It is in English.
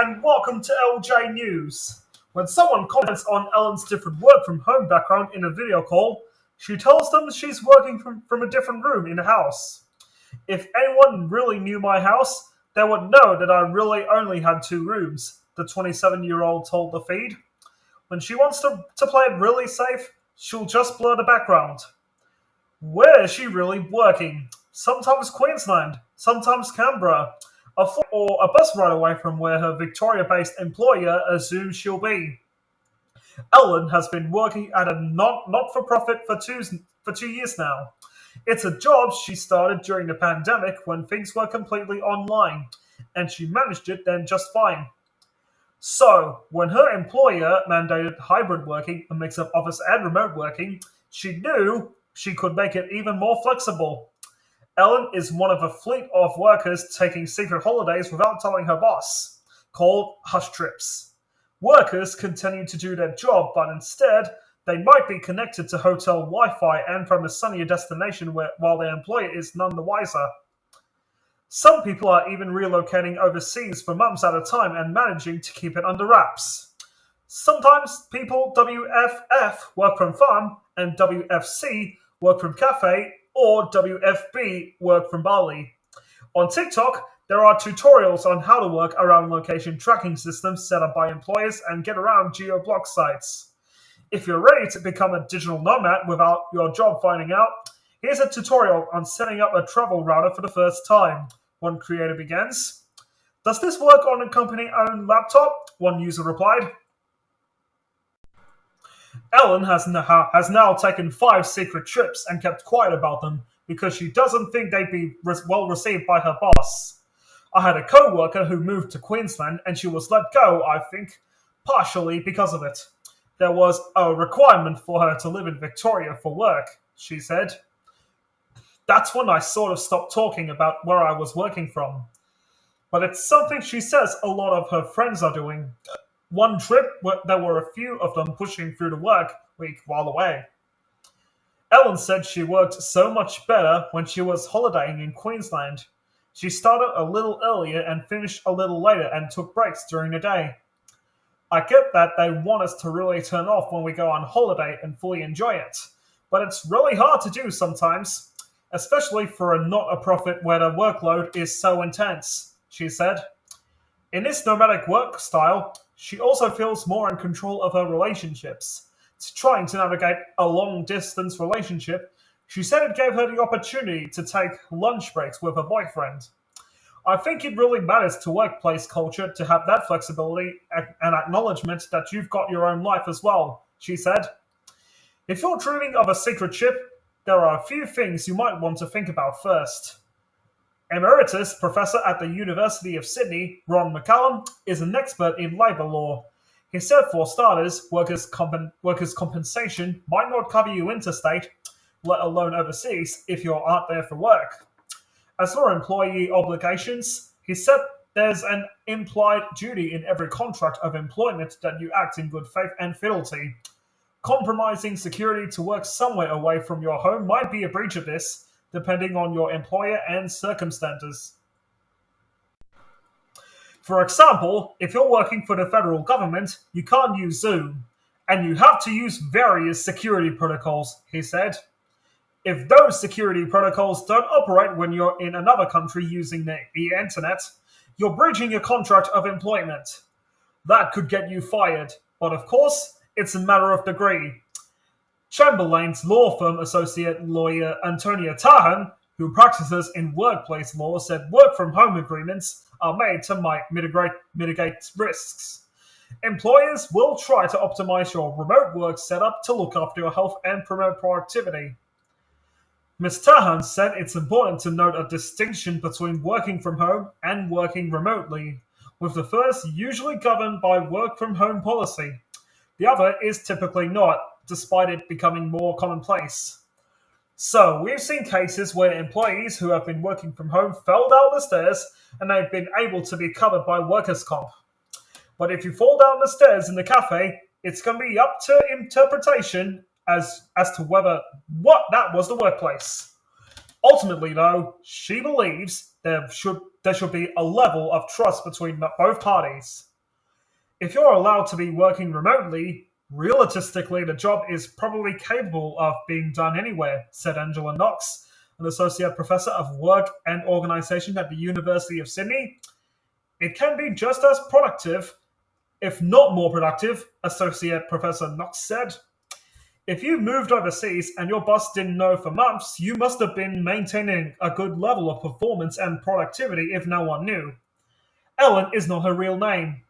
and welcome to LJ News. When someone comments on Ellen's different work from home background in a video call, she tells them she's working from a different room in the house. If anyone really knew my house, they would know that I really only had two rooms, the 27-year-old told the feed. When she wants to play it really safe, she'll just blur the background. Where is she really working? Sometimes Queensland, sometimes Canberra, a flight or a bus ride away from where her Victoria-based employer assumes she'll be. Ellen has been working at a not-for-profit for 2 years now. It's a job she started during the pandemic when things were completely online, and she managed it then just fine. So, when her employer mandated hybrid working, a mix of office and remote working, she knew she could make it even more flexible. Ellen is one of a fleet of workers taking secret holidays without telling her boss, called hush trips. Workers continue to do their job, but instead, they might be connected to hotel Wi-Fi and from a sunnier destination while their employer is none the wiser. Some people are even relocating overseas for months at a time and managing to keep it under wraps. Sometimes people WFF work from farm and WFC work from cafe or WFB work from Bali. On TikTok, there are tutorials on how to work around location tracking systems set up by employers and get around geo-block sites. If you're ready to become a digital nomad without your job finding out, here's a tutorial on setting up a travel router for the first time. One creator begins. Does this work on a company-owned laptop? One user replied. Ellen has now taken 5 secret trips and kept quiet about them because she doesn't think they'd be well received by her boss. I had a co-worker who moved to Queensland and she was let go, I think, partially because of it. There was a requirement for her to live in Victoria for work, she said. That's when I sort of stopped talking about where I was working from. But it's something she says a lot of her friends are doing. One trip, there were a few of them pushing through the work week while away. Ellen said she worked so much better when she was holidaying in Queensland. She started a little earlier and finished a little later and took breaks during the day. I get that they want us to really turn off when we go on holiday and fully enjoy it, but it's really hard to do sometimes, especially for a not-a-profit where the workload is so intense, she said. In this nomadic work style, she also feels more in control of her relationships. Trying to navigate a long-distance relationship, she said it gave her the opportunity to take lunch breaks with her boyfriend. I think it really matters to workplace culture to have that flexibility and acknowledgement that you've got your own life as well, she said. If you're dreaming of a secret trip, there are a few things you might want to think about first. Emeritus Professor at the University of Sydney, Ron McCallum, is an expert in labour law. He said for starters, workers' compensation might not cover you interstate, let alone overseas, if you aren't there for work. As for employee obligations, he said there's an implied duty in every contract of employment that you act in good faith and fidelity. Compromising security to work somewhere away from your home might be a breach of this, depending on your employer and circumstances. For example, if you're working for the federal government, you can't use Zoom, and you have to use various security protocols, he said. If those security protocols don't operate when you're in another country using the internet, you're breaching your contract of employment. That could get you fired, but of course, it's a matter of degree. Chamberlain's law firm associate lawyer Antonia Tahan, who practices in workplace law, said work-from-home agreements are made to mitigate risks. Employers will try to optimize your remote work setup to look after your health and promote productivity. Ms. Tahan said it's important to note a distinction between working from home and working remotely, with the first usually governed by work-from-home policy. The other is typically not, despite it becoming more commonplace. So, we've seen cases where employees who have been working from home fell down the stairs and they've been able to be covered by workers' comp. But if you fall down the stairs in the cafe, it's going to be up to interpretation as to whether that was the workplace. Ultimately, though, she believes there should be a level of trust between both parties. If you're allowed to be working remotely, realistically the job is probably capable of being done anywhere, said Angela Knox, an associate professor of work and organization at the University of Sydney. It can be just as productive, if not more productive, Associate Professor Knox said. If you moved overseas and your boss didn't know for months, you must have been maintaining a good level of performance and productivity if no one knew. Ellen is not her real name.